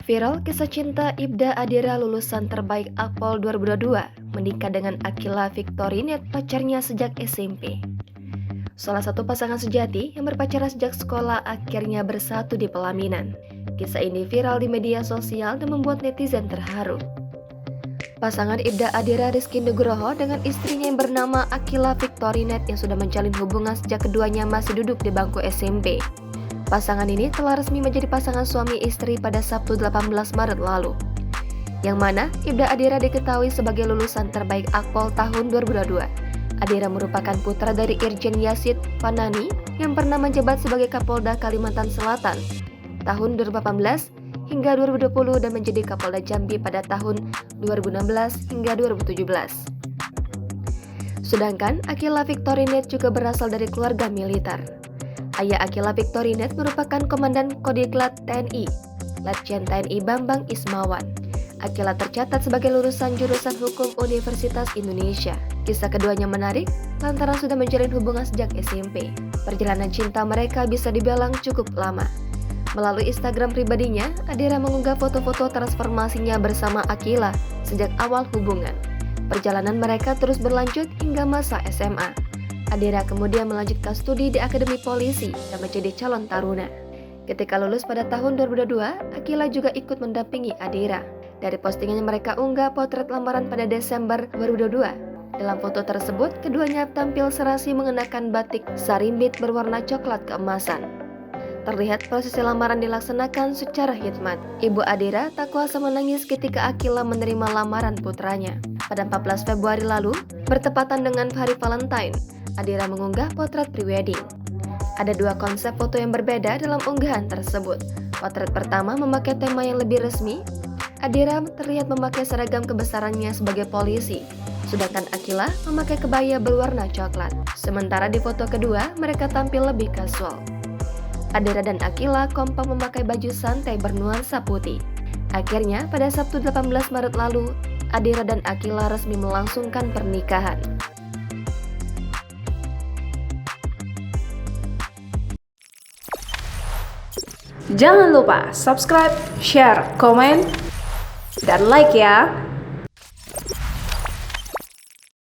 Viral kisah cinta Ibda Adira lulusan terbaik Akpol 2022 menikah dengan Akila Victorinet, pacarnya sejak SMP. Salah satu pasangan sejati yang berpacaran sejak sekolah akhirnya bersatu di pelaminan. Kisah ini viral di media sosial dan membuat netizen terharu. Pasangan Ibda Adira Rizky Nugroho dengan istrinya yang bernama Akila Victorinet yang sudah menjalin hubungan sejak keduanya masih duduk di bangku SMP. Pasangan ini telah resmi menjadi pasangan suami istri pada Sabtu 18 Maret lalu. Yang mana Ibda Adira diketahui sebagai lulusan terbaik Akpol tahun 2022. Adira merupakan putra dari Irjen Yasid Panani yang pernah menjabat sebagai Kapolda Kalimantan Selatan tahun 2018 hingga 2020 dan menjadi Kapolda Jambi pada tahun 2016 hingga 2017. Sedangkan Akila Victorinet juga berasal dari keluarga militer. Ayah Akila Victorinet merupakan Komandan Kodiklat TNI, Letjen TNI Bambang Ismawan. Akila tercatat sebagai lulusan jurusan Hukum Universitas Indonesia. Kisah keduanya menarik lantaran sudah menjalin hubungan sejak SMP. Perjalanan cinta mereka bisa dibilang cukup lama. Melalui Instagram pribadinya, Adira mengunggah foto-foto transformasinya bersama Akila sejak awal hubungan. Perjalanan mereka terus berlanjut hingga masa SMA. Adira kemudian melanjutkan studi di Akademi Polisi dan menjadi calon taruna. Ketika lulus pada tahun 2022, Akila juga ikut mendampingi Adira. Dari postingan yang mereka unggah potret lamaran pada Desember 2022. Dalam foto tersebut, keduanya tampil serasi mengenakan batik sarimbit berwarna coklat keemasan. Terlihat prosesi lamaran dilaksanakan secara hikmat. Ibu Adira tak kuasa menangis ketika Akila menerima lamaran putranya. Pada 14 Februari lalu, bertepatan dengan hari Valentine, Adira mengunggah potret prewedding. Ada dua konsep foto yang berbeda dalam unggahan tersebut. Potret pertama memakai tema yang lebih resmi. Adira terlihat memakai seragam kebesarannya sebagai polisi, sedangkan Akila memakai kebaya berwarna coklat. Sementara di foto kedua, mereka tampil lebih kasual. Adira dan Akila kompak memakai baju santai bernuansa putih. Akhirnya, pada Sabtu 18 Maret lalu, Adira dan Akila resmi melangsungkan pernikahan. Jangan lupa subscribe, share, komen, dan like ya!